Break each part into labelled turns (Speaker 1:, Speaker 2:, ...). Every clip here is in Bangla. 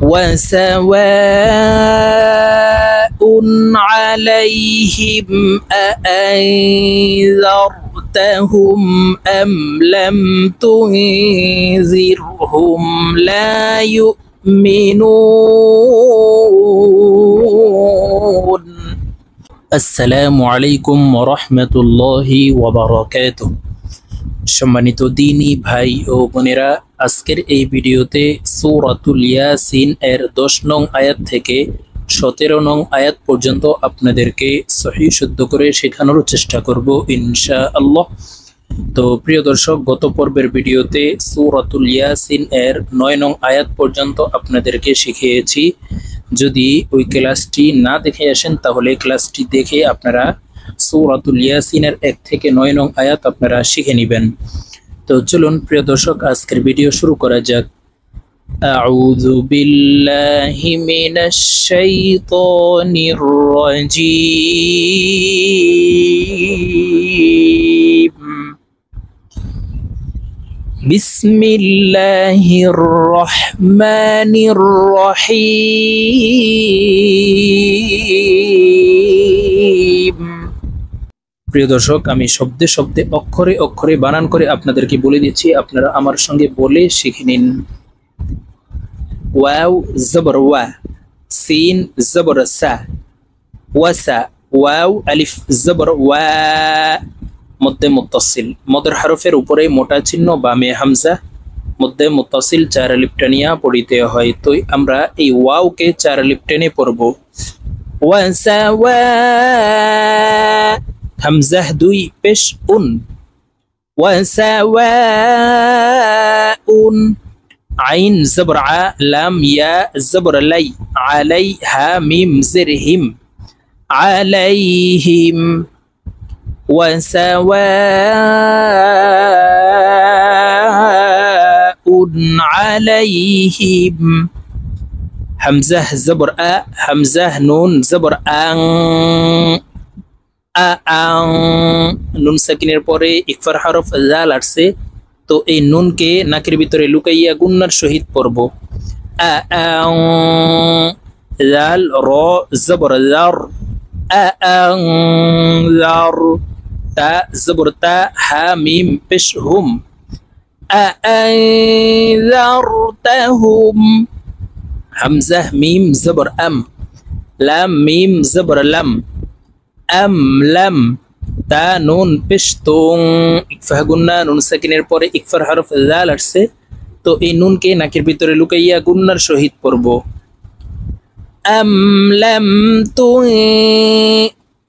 Speaker 1: وسواء عليهم أأنذرتهم أم لم تنذرهم لا يؤمنون আসসালামু আলাইকুম ওয়া রাহমাতুল্লাহি ওয়া বারাকাতুহু। সম্মানিত দ্বীনী ভাই ও বোনেরা, আজকের এই ভিডিওতে সূরাতুল ইয়াসিন এর 10 নং আয়াত থেকে 17 নং আয়াত পর্যন্ত আপনাদেরকে সহিহ শুদ্ধ করে শেখানোর চেষ্টা করব ইনশাআল্লাহ। তো প্রিয় দর্শক, গত পর্বের ভিডিওতে সূরাতুল ইয়াসিন এর 9 নং আয়াত পর্যন্ত আপনাদেরকে শিখিয়েছি। যদি ওই ক্লাসটি না দেখে আসেন তাহলে ক্লাসটি দেখে আপনারা সূরাতুল ইয়াসিনের 1 থেকে 9 নং আয়াত আপনারা শিখে নেবেন। তো চলুন প্রিয় দর্শক, আজকের ভিডিও শুরু করা যাক। আউযু বিল্লাহি মিনাশ শাইতানির রাজীম। বিসমিল্লাহির রহমানির রহিম। প্রিয় দর্শক, আমি শব্দে শব্দে অক্ষরে অক্ষরে বানান করে আপনাদেরকে বলে দিচ্ছি, আপনারা আমার সঙ্গে বলে শিখে নিন। ওয়াও জবর ওয়া, সিন জবর সা, ওয়াসা, ওয়াও আলিফ জবর ওয়া, মধ্যে মুত্তাসিল, মদের হরফের উপরে মোটা চিহ্ন, বামে হামজা, মধ্যে মুত্তাসিল 4 আলিফ টানিয়া পড়িতে হয়। তো আমরা এই ওয়াওকে 4 আলিফ টেনে পড়ব। ওয়াসাওয়া, হামজা 2 পেশ উন, ওয়াসাওয়াউন, আইন জবর আ, লাম ইয়া জবর লাই, আলাইহা মিম জির হিম, আলাইহিম। وسواء عليهم হামজা জবর আ, হামজা নুন জবর আং, আং, নুন সাকিনের পরে ইকফার হরফ জাল আসছে, তো এই নুনকে নাকের ভিতরে লুকাইয়া গুন্নার সহিত পড়ব। আং, জাল র জবর জার, আংজার, তা জবর তা, হা মিম পেশ হুম, আংজারতাহুম। হামজা মিম জবর আম, লাম মিম জবর লাম, আম লাম, তা নুন পেশ তুং, ইকফা গুন্না, নুন সাকিনের পরে ইকফার হরফ জাল আসছে, তো এই নুনকে নাকের ভিতরে লুকাইয়া গুন্নার সহিত পড়ব। أم لم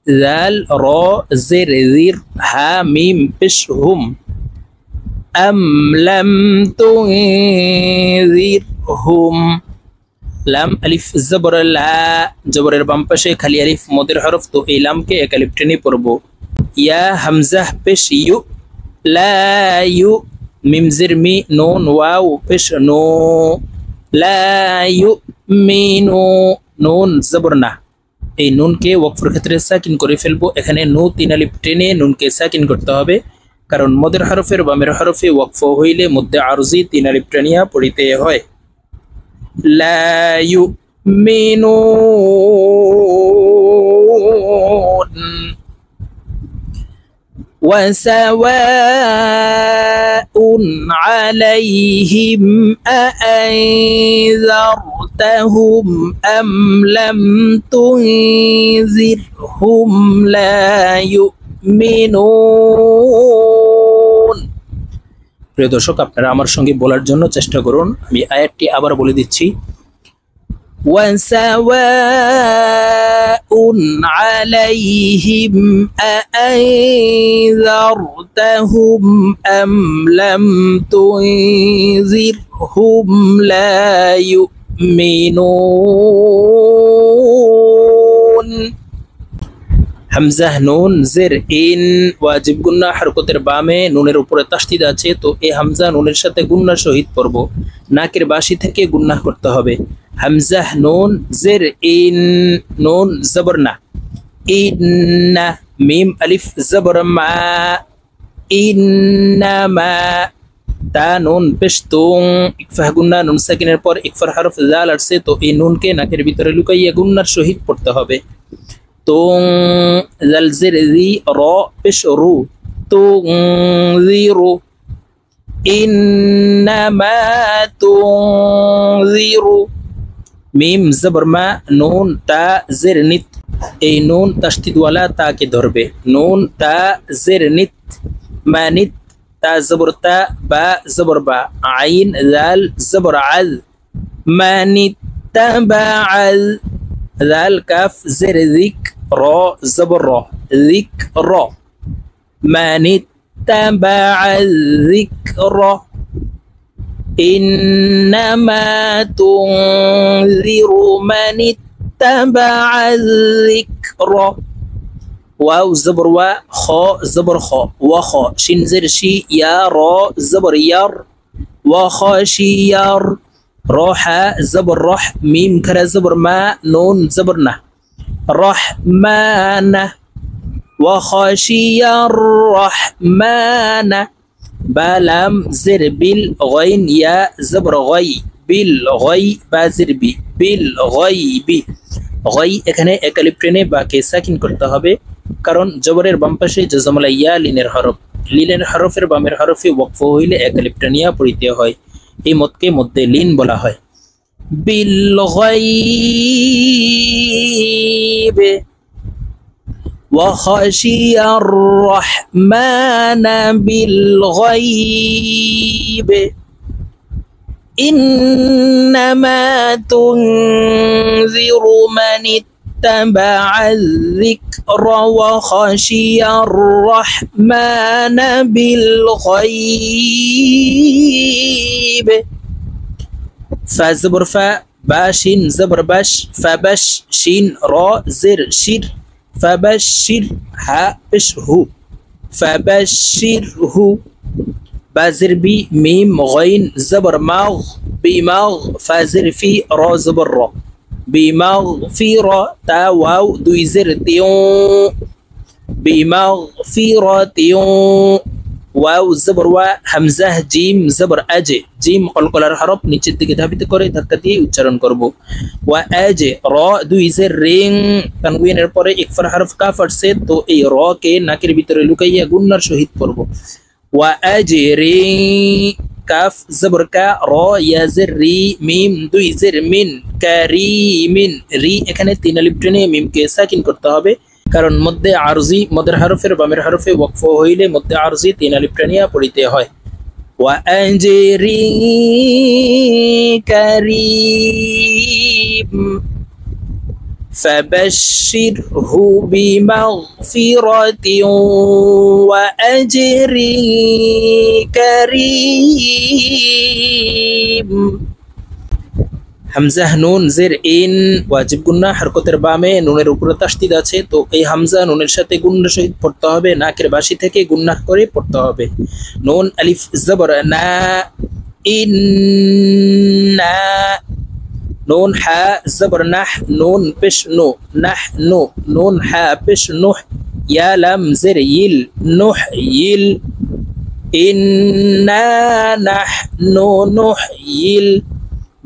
Speaker 1: ذال را زر زير ها ميم بش هم، أم لم تنذرهم লাম আলিফ জবর লা, জবরের বাম পাশে খালি আলিফ মদের হরফ, তো এই লামকে 1 আলিফ টেনে পড়ব। ইয়া হামজা পেশ ইউ, লা ইউ, মিম জির মি, নুন ওয়াও পেশ নো, লা ইউ মিনু, নুন জবর না, এই নুনকে ওয়াকফের ক্ষেত্রে সাকিন করে ফেলবো। এখানে নু 3 আলিফ টেনে নুনকে সাকিন করতে হবে, কারণ মদের হরফের বামের হরফে ওয়াকফ হইলে মধ্যে আরজি 3 আলিফ টানিয়া পড়িতে হয়। লা ইউমিনুন। وسواء عليهم أأنذرتهم أم لم تنذرهم لا يؤمنون। প্রিয় দর্শক, আপনারা আমার সঙ্গে বলার জন্য চেষ্টা করুন। আমি আয়াতটি আবার বলে দিচ্ছি। وسواء عليهم أأنذرتهم أم لم تنذرهم لا يؤمنون। হামজা নুন জের ইন, ওয়াজিব গুন্না, হরকতের বামে নুনের উপরে তাসদিদ আছে, তো এই হামজা নুনের সাথে গুন্নার সহিত পড়ব, নাকের বাসি থেকে গুন্না করতে হবে। হামজা নুন জের ইন, নুন জবর না, ইন্না, মিম আলিফ জবর মা, ইন্নামা, তা নুন পেশ তুং ইকফা গুন্না নুন সাকিনের পর ইকফার হরফ জাল আসছে, তো এই নুনকে নাকের ভিতরে লুকাইয়া গুন্নার সহিত পড়তে হবে। তুং জাল জের জি র পেশ রু তুং জিরু ইন্নামা তুনজিরু। মিম জবর মা নুন তা জের নিত, এই নুন তাসদিদ ওয়ালা তাকে ধরবে। নুন তা জের নিত মানিত, তা জবর তা বা জবর বা আইন জাল জবর আল মানিত তাবাআল। জাল কাফ জের যিক র জবর র যিক র মানিত তাবাআল যিকর। إنما تنذر من اتبع الذكر। واو زبر و خا زبر خا وخا شين زر شي يا را زبر ير وخاشير راح زبر رح ميم كرا زبر ما نون زبرنا رحمن وخاشي الرحمن بلام زر بالغين يا زبر غي بالغي بازر بي بالغيب غي এখানে একালিফ টেনে বাকে সাকিন করতে হবে, কারণ জবরের বাম পাশে জজমলা ইয়া লিনের হরফ, লিনের হরফের বামের হরফে ওয়াকফ হইলে একালিফ টানিয়া পড়িতে হয়, এই মতকে মধ্যে লিন বলা হয়। بالغيب وخشي الرحمن بالغيب إنما تنذر من اتبع الذكر وخشي الرحمن بالغيب فزبر فا باشين زبر باش فبش شين را زر شير فبشر ها بشه فبشره بازر بي ميم غين زبر ماغ بماغ فازر في را زبر را بمغفرة تا واو دوي زر تيون بمغفرة واو زبر وا হামজা জিম জবর আজে জিম কলকলার হরফ নিচের দিকে ধাবিত করে ধাক্কা দিয়ে উচ্চারণ করব। ওয়া আজে র দুই জের রিং তানউইনের পরে ইকফার হরফ কাফ আসছে, তো এই র কে নাকের ভিতরে লুকাইয়া গুন্নার সহিত পড়ব। ওয়া আজে রি কাফ জবর কা র ইয়া জের রি মিম দুই জের মিন কারিমিন রি এখানে তিন আলিফ টেনে মিমকে সাকিন করতে হবে, কারণ মধ্যে আরজি মদের হরফের বামের হরফে ওয়াকফ হইলে মধ্যে আরজি তিন আলিফ টানিয়া পড়িতে হয়। ওয়া আজরি কারীম ফাবাশশিরহু বিমাগফিরাতিন ওয়া আজরি কারীম। হামজা নুন জের ইন ওয়াজিব গুন্না হরকতের বামে নুনের উপরে তাসদিদ আছে, তো এই হামজা নুনের সাথে গুন্নার সহিত পড়তে হবে, নাকের বাসি থেকে গুন্না করে পড়তে হবে। নুন আলিফ জবর না ইন্না নুন হা জবর নাহ নুন পেশ নু নাহ নু নুন হা পেশ নুহ ইয়া লাম জের ইল নুহ ইল ইন্না নাহনু নুহয়িল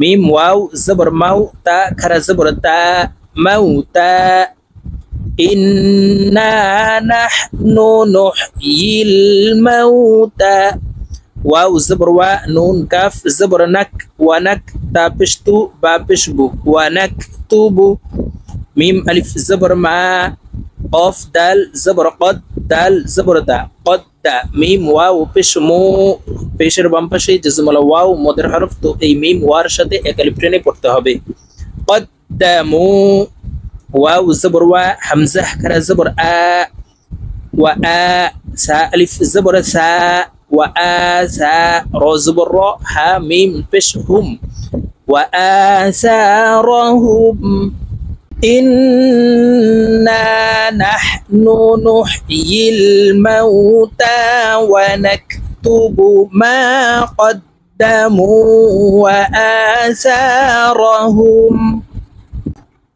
Speaker 1: মিম ওয়াও জবর মাউ তা খারা জবর তা মাউতা ইন্না নাহনু নুহয়িল মাউতা ওয়াও জবর ওয়া নুন কাফ জবর নাক ওয়া নাক তা পেশতু বা পেশবু ওয়া নাকতুবু মিম আলিফ জবর মা قاف دال زبر قد دال زبر دا قد دا মিম ওয়াও পেশ মু পেশের বাম পাশে জজমলা ওয়াও মদের হরফ, তো এই মিম ওয়ার সাথে এক আলিফ টেনে পড়তে হবে। قدمু ওয়াও জবর ওয়া হামজা খারা জবর আ ওয়া আ সা আলিফ জবর সা ওয়া আ সা র জবর র হা মিম পেশ হুম ওয়া আসারহুম إنا نحن نحيي الموتى ونكتب ما قدموا وآثارهم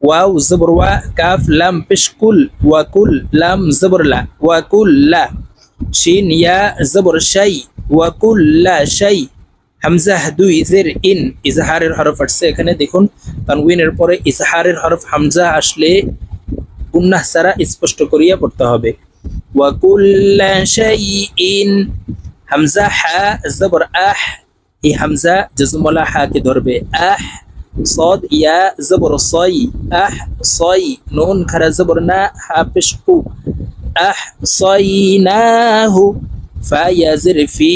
Speaker 1: واو زبر و كاف لام بشكل وكل لام زبر لا وكل لا শিন ইয়া জবর শাই, ওয়া কুল্লা শাই। হামজা দুই জের ইন, ইজহারের হরফ আসছে এখানে দেখুন, তানউইনের পরে ইজহারের হরফ হামজা আসলে গুন্নাহ ছাড়া স্পষ্ট করিয়া পড়তে হবে। ওয়া কুল্লা শাইইন, হামজা হা জবর আহ, এই হামজা জজমলা হা কে ধরবে, আহ। صاد ইয়া জবর সাই, আহ সাই। নুন খারা জবর না, হা পেশ হু, আহ সাইনাহু। ফা ইয়া জের ফি,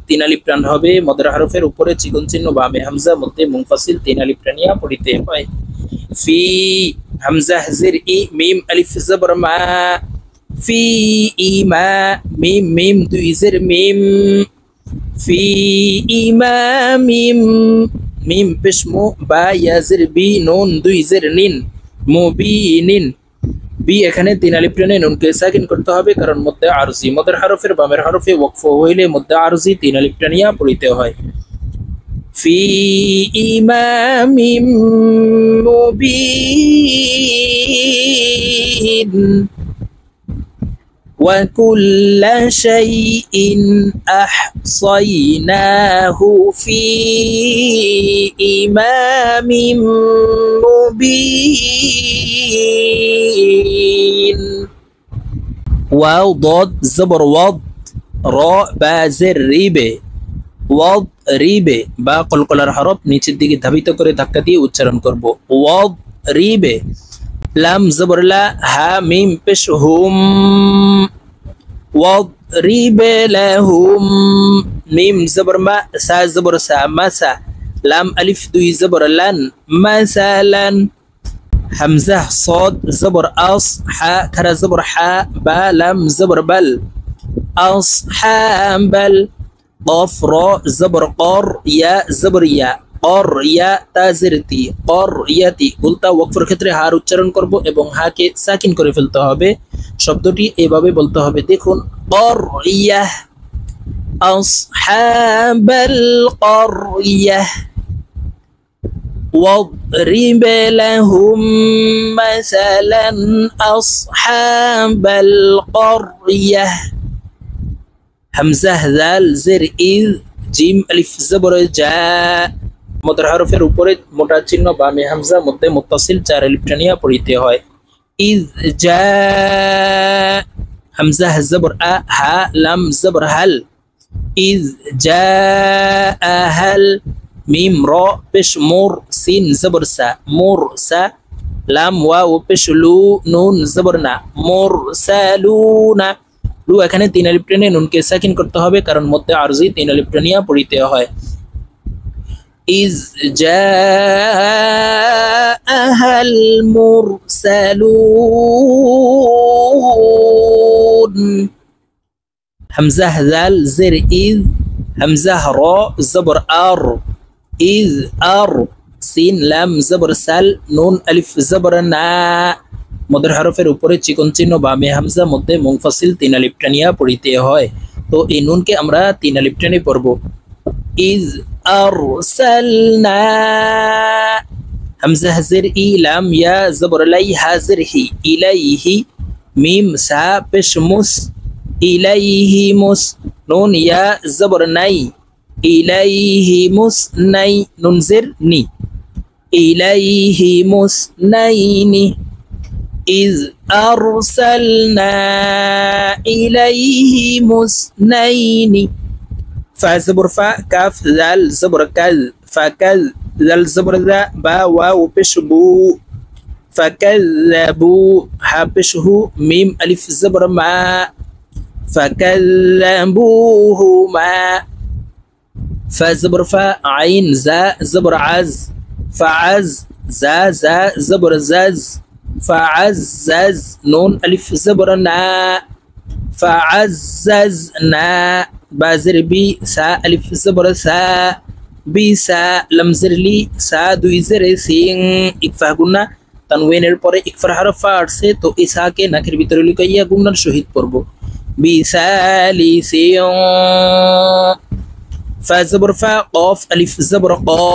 Speaker 1: তিন আলিফ টান হবে মদের হরফের উপরে চিকন চিহ্ন বামে হামজা, মধ্যে মুনফাসিল, তিন আলিফ টানিয়া পড়িতে হয়। ফি, হামজা জের ই, মিম আলিফ জবর মা, ফি ইমা, মিম মিম দুই জের মিম, ফি ইমামিম। মিম পেশ মু, বা ইয়া জের বি, নুন দুই জের নিন, মুবিনিন। বি এখানে তিন আলিফ টেনে নুনকে সাকিন করতে হবে, কারণ মধ্যে আরজি, মদের হরফের বামের হরফে ওয়াকফ হইলে মধ্যে আরজি তিন আলিফ টানিয়া পড়িতে হয়। ফি ইমামিম মুবিন, ওয়া কুল্লা শাইইন আহসাইনাহু ফি ইমামিম মুবিন। ওয়াও দদ জবর ওয়াদ, র বা জের রিবে, ওয়াদ রিবে, বা কলকলার হরফ নিচের দিকে ধাবিত করে ধাক্কা দিয়ে উচ্চারণ করব, ওয়াদ রিবে। লাম জবর লা, হা মিম পেশ হুম, ওয়াদ রিবে লাহুম। মিম জবর মা, সা জবর সা, মাসা। লাম আলিফ দুই জবর লান, মাসালান। হামজা صاد জবর আস, হা খারা জবর হা, বা লাম জবর বাল, আসহাবাল। قاف را زبر قار، ইয়া জবর ইয়া, قر ইয়া তাজরতি, قريتي। বলতা ওয়াকফের ক্ষেত্রে হার উচ্চারণ করব এবং হাকে সাকিন করে ফেলতে হবে। শব্দটি এভাবে বলতে হবে, দেখুন, قرية أصحاب القرية واضرب لهم مثلا أصحاب القرية। হামজা জাল জের ইজ, জিম আলিফ জবর জা, মদের হরফের উপরে মোটা চিহ্ন বামে হামজা, মধ্যে মুত্তাসিল, চার আলিফ টানিয়া পড়িতে হয়। ইজ জা, হামজা জবর আ, হা লাম জবর হাল, ইজ জা হাল। মিম র পেশ মুর, সিন জবর সা, মুর সা। লাম ওয়াও পেশ লু, নুন জবর না, মুরসালুনা। লু এখানে তিন আলিফ টেনে নুনকে সাকিন করতে হবে, কারণ মধ্যে আরজি তিন আলিফ টেনিয়া পড়িতে হয়। ইজ জাআহাল মুরসালুন। হামজা জাল জের ইজ, হামজা র জবর আর, ইজ আর। সিন লাম জবর সাল, নুন আলিফ জবর না, মদের হরফের উপরে চিকন চিহ্ন বামে হামজা, মধ্যে মুনফাসিল, তিন আলিফ টানিয়া পড়িতে হয়। তো এই নুনকে আমরা তিন আলিফ টেনে পড়ব। ইজ আরসালনা, হামজা জের ই, লাম ইয়া জবর লাই, হাজির হি, ইলাইহি। মিম সা পেশ মুস, ইলাইহি মুস। নুন ইয়া জবর নাই, ইলাইহি মুস নাই, নুন জের নি, ইলাইহি মুস নাইনি। إذ أرسلنا إليهم اثنين. فا زبر فا، كاف ذال زبر كذ، فكذ. ذال زبر ذا، با واو بش بو، فكذبوا. ها بش هو، ميم ألف زبر ما، فكذبوهما. فا زبر فا، عين زا زبر عز، فعز. زا زا زبر زز، فعزز. نون ألف زبر نا، فعززنا. بازر بي، سا ألف زبر سا، بيسا. لمزر لي، سا দুই জেরে সিং। ইকফা গুন্না, তানওয়িনের পরে ইকফার হরফ আসছে, তো এই সাকে নাকের ভিতরে লুকাইয়া গুন্নার সহিত পড়ব। বিসালিসিন। فا زبر فا، قاف ألف زبر قا،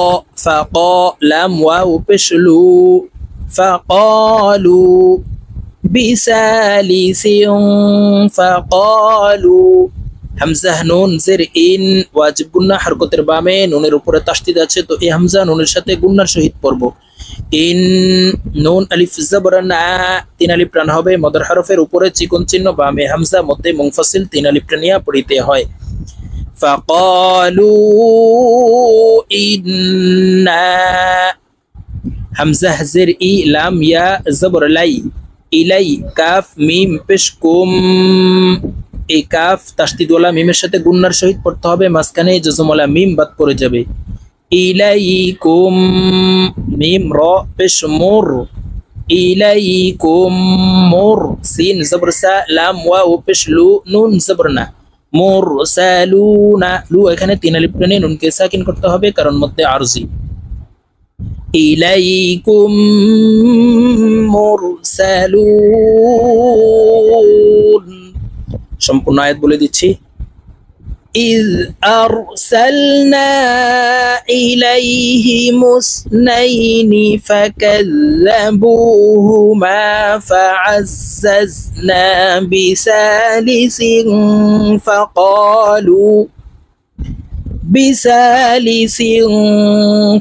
Speaker 1: فقا. لام واو بشلو، فقالوا. بثالث فقالوا হামজা নুন জের ইন ওয়াজিব গুন্না হরকতের বামে নুনের উপরে তাসদিদ আছে, তো এই হামজা নুনের সাথে গুন্নার সহিত পড়ব। ইন নুন আলিফ জবর না, তিন আলিফ টান হবে, মদর হরফের উপরে চিকন চিহ্ন বামে হামজা, মধ্যে মুনফাসিল, তিন আলিফ টানিয়া পড়িতে হয়। ফাকালু ইন্না হামজা জের ই লাম ইয়া জবর লাই, ইলাই কাফ মিম পেশ কুম, এই কাফ তাসদিদওয়ালা মিমের সাথে গুন্নার সহিত পড়তে হবে, মাঝখানে জজমওয়ালা মিম বাদ পড়ে যাবে। ইলাইকুম মিম র পেশ মুর, ইলাইকুম মুর, সিন জবর সা, লাম ওয়াও পেশ লু, নুন জবর না, মুরসালুনা, লু এখানে তিন আলিফ টেনে নুনকে সাকিন করতে হবে কারণ মধ্যে আরজি। ইলাইকুম মুরসালুন। সম্পূর্ণ আয়াত বলে দিচ্ছি। إذ أرسلنا إليهم اثنين فكذبوهما فعززنا بثالث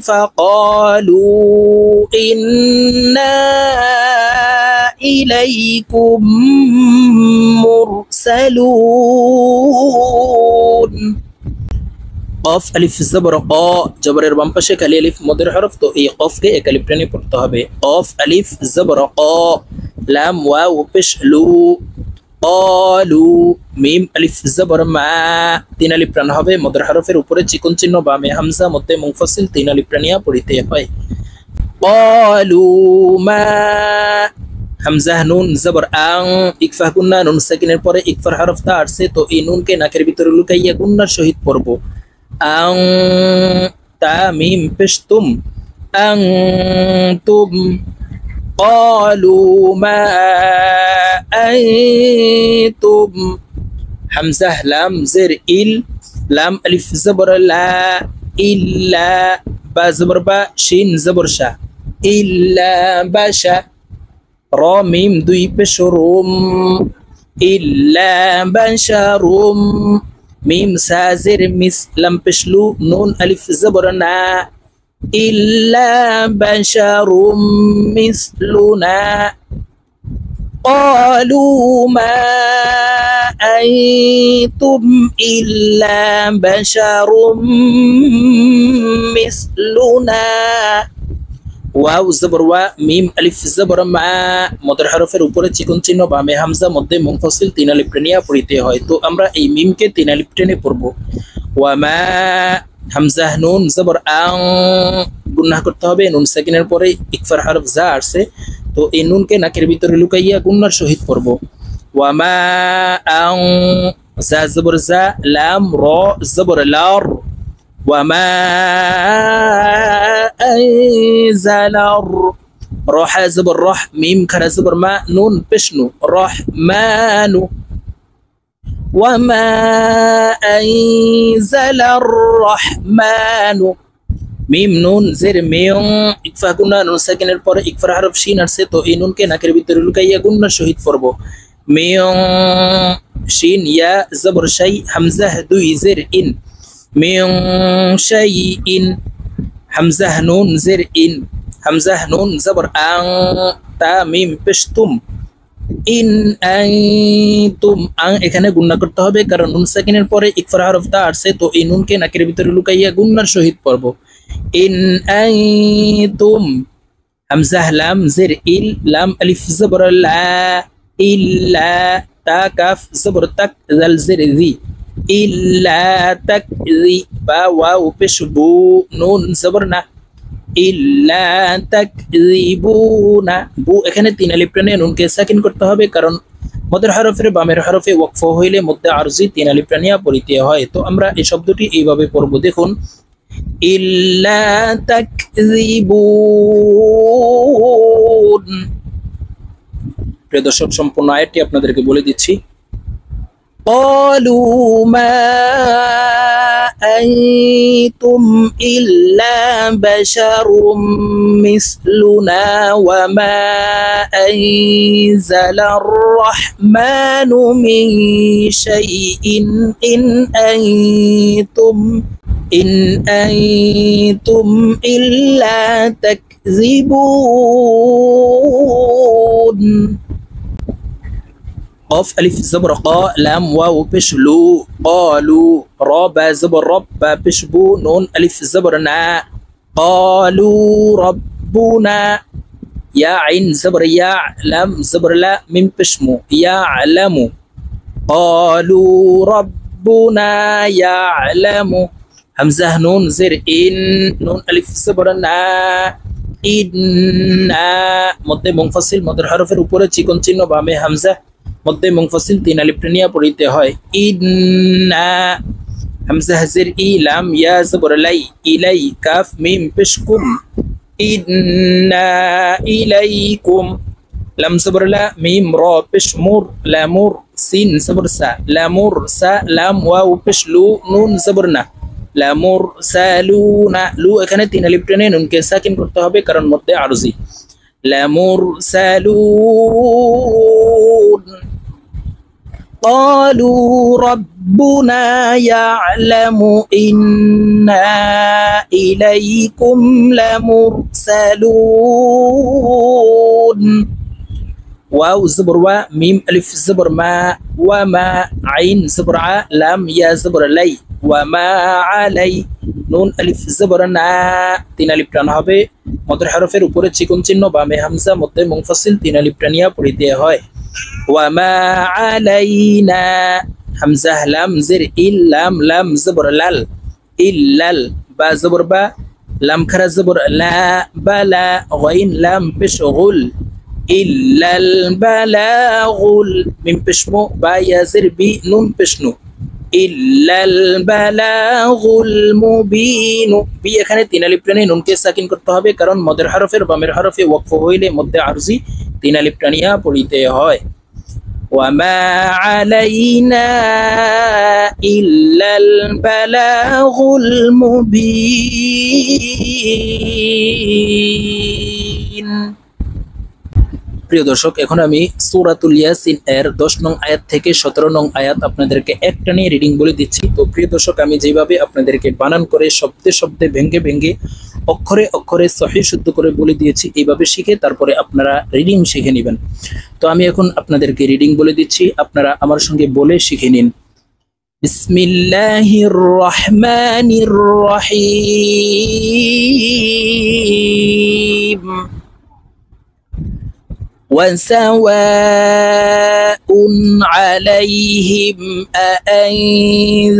Speaker 1: فقالوا إنا إليكم مرسلون। قاف ألف زبر قا, জবরের বাম পাশে খালি আলিফ মদের হরফ, তো এই কফকে এক আলিফ টেনে পড়তে হবে। قاف ألف زبر قا, লাম ওয়াও পেশ লু, قالوا মিম আলিফ জবর মা, তিন আলিফ টান হবে, মদের হরফের উপরে চিকন চিহ্ন বামে হামজা, মধ্যে মুনফাসিল, তিন আলিফ টানিয়া পড়িতে হয়। قالوا ما হামজা নুন জবর আং, ইকফা গুন্না, নুন সাকিনের পরে ইকফার হরফ তা আসছে, তো এই নুনকে নাকের ভিতরে লুকাইয়া গুন্নার সহিত পড়ব। আং তা মিম পেশ তুম, আং তুম, قالوا ما أنتم হামজা লাম জের ইল, লাম আলিফ জবর লা, ইল্লা বা জবর বা, শিন জবর শা, ইল্লা বাশা, র মিম দুই পেশ রুম, ইল্লা বাশারুম, মিম সা জের মিস, লাম পেশ লু, নুন আলিফ জবর না, ইল্লা বাশারুম মিসলুনা। قالوا ما أنتم إلا بشر مثلنا। ওয়াও জবর ওয়া, মিম আলিফ জবর মা, মদের হরফের উপরে চিকন চিহ্ন বামে হামজা, মধ্যে মুনফাসিল, তিন আলিফ টেনিয়া পড়িতে হয়, তো আমরা এই মিমকে তিন আলিফ টেনে পড়ব। ওয়া মা হামজা নুন জবর আং, গুন্নাহ করতে হবে, নুন সাকিনের পরে ইকফার হরফ যা আসছে, তো এই নুনকে নাকের ভিতরে লুকাইয়া গুন্নার সহিত পড়ব। ওয়া মা আং জা জবর জা, লাম র জবর লার, ওয়া মা আনজালার, রহ জবর রহ, মিম খারা জবর মা, নুন পেশনু, রহমানু, ওয়া মা আনজালার রহমানু, মিম নুন জের মেয়ং, ইকফা গুন্না, নুন সাকিনের পরে ইকফার হরফ শিন আসছে, তো এই নুনকে নাকের ভিতরে লুকাইয়া গুন্নার সহিত পড়ব। মেয়ং শিন ইয়া জবর শাই, হামজা দুই জের ইন, মেয়ং শাই ইন, হামজা নুন জের ইন, হামজা নুন জবর আং, তা মিম পেশ তুম, ইন আনতুম, আং এখানে গুন্না করতে হবে কারণ নুন সাকিনের পরে ইকফার হরফ তা আসছে, তো এই নুনকে নাকের ভিতরে লুকাইয়া গুন্নার সহিত পড়ব। ইন আনতুম, হামজা লাম জের ইল, লাম আলিফ জবর লা, ইল্লা তা কাফ জবর তাক, জাল জের জি, ইল্লা তাকজি, বা ওয়াও পেশ বু, নুন জবর না, ইল্লা তাকযিবুনা, বু এখানে তিন আলিফ টেনে নুনকে সাকিন করতে হবে কারণ মদের হরফের বামের হরফে ওয়াকফ হইলে মধ্যে আরজি তিন আলিফ টানিয়া পড়িতে হয়। তো আমরা এই শব্দটি এইভাবে পড়ব, দেখুন ইল্লা তাকযিবুন। প্রিয় দর্শক, সম্পূর্ণ আয়াতটি আপনাদেরকে বলে দিচ্ছি। قالوا ما أنتم إلا بشر مثلنا وما أنزل الرحمن من شيء إن أنتم إلا تكذبون قاف ألف زبر قا لام واو بشلو قالوا را با زبر رب با بشبو نون ألف زبر نا قالوا ربنا يا عين زبر يا لام زبر لا من بشمو يعلم قالوا ربنا يعلم همزة نون زر إن نون ألف زبر نا إنا مد منفصل مدر حرفের উপরে চিকন চিহ্ন বামে হামজা মধ্যে মুনফাসিল তিন আলিফ টানিয়া পড়িতে হয় ইন্না হামজা হাজির ই লাম ইয়া জবর লাই ইলাই কাফ মিম পেশকুম ইন্না ইলাইকুম লাম জবর লা মিম রা পেশমুর লামুর সিন জবর সা লামুর সা লাম ওয়াও পেশলু নুন জবর না লামুর সালুনা লু এখানে তিন আলিফ টানে নুনকে সাকিন করতে হবে কারণ মধ্যে আরজি لمرسلون قالوا ربنا يعلم إنا إليكم لمرسلون واو زبر و ميم ألف زبر ما وما عين زبر ع لام يا زبر لي وما علي নুন আলিফ জবর না তিন আলিফ টান হবে মদের হরফের উপরে চিকন চিহ্ন বামে হামজা মধ্যে মুনফাসিল তিন আলিফ টানিয়া পড়িতে হয় ওয়া মা আলাইনা হামজা লাম জির ইল্লাম লাম জবর লাল ইল্লাল বা জবর বা লাম খারা জবর লা বালা গাইন লাম পেশগুল ইল্লাল বালাগুল মিম পেশমু বা ইয়াজির বি নুন পেশনু ইল্লাল বালাগুল মুবিন বি এখানে তিন আলিফ টানে নুনকে সাকিন করতে হবে কারণ মদের হরফের বামের হরফে ওয়াকফ হইলে মধ্যে আরজি তিন আলিফ টানিয়া পড়িতে হয় ওয়া মা আলাইনা ইল্লাল বালাগুল মুবিন প্রিয় দর্শক এখন আমি সূরাতুল ইয়াসিন এর 10 নং আয়াত থেকে 17 নং আয়াত আপনাদেরকে একটা নিয়ে রিডিং বলে দিচ্ছি তো প্রিয় দর্শক আমি যেভাবে আপনাদেরকে বানান করে শব্দে শব্দে ভেঙে ভেঙে অক্ষরে অক্ষরে সহিহ শুদ্ধ করে বলে দিয়েছি এইভাবে শিখে তারপরে আপনারা রিডিং শিখে নেবেন তো আমি এখন আপনাদেরকে রিডিং বলে দিচ্ছি আপনারা আমার সঙ্গে বলে শিখে নিন বিসমিল্লাহির রহমানির রহিম وسواء عليهم أأنذرتهم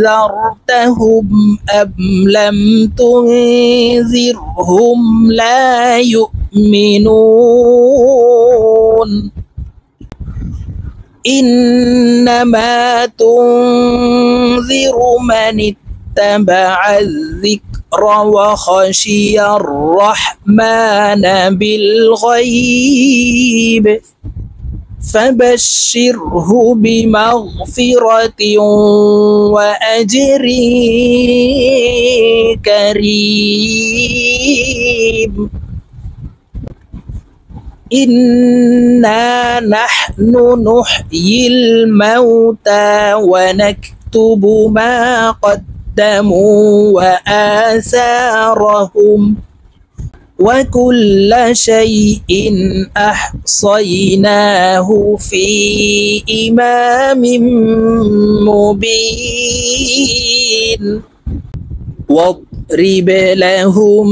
Speaker 1: أم لم تنذرهم لا يؤمنون إنما تنذر من اتبع الذكر وخشي الرحمن بالغيب فبشره بمغفرة وأجر كريم إنا نحن نحيي الموتى ونكتب ما قدموا وآثارهم وكل شيء أحصيناه في إمام مبين واضرب لهم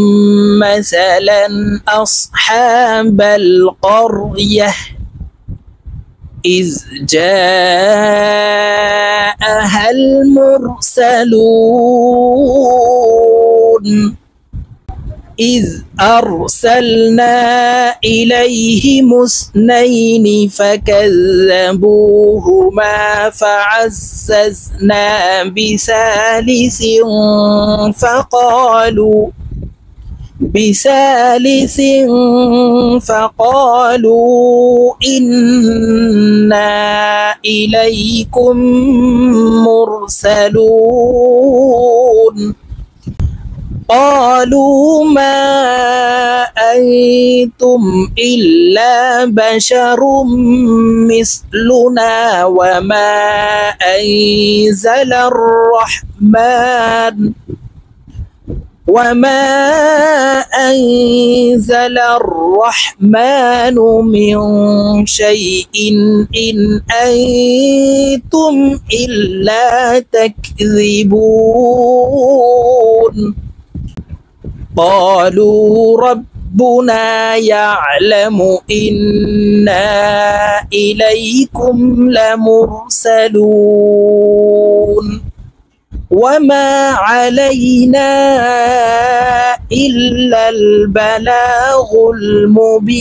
Speaker 1: مثلا أصحاب القرية إذ جاءها المرسلون إذ أرسلنا إليهم اثنين فكذبوهما فعززنا بثالث بثالث فقالوا إنا إليكم مرسلون قالوا ما أنتم إلا بشر مثلنا وما أنزل الرحمن من شيء إن أنتم إلا تكذبون قالوا ربنا يعلم إنا إليكم لمرسلون وما علينا إلا البلاغ المبين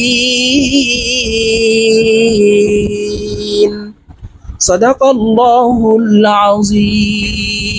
Speaker 1: صدق الله العظيم.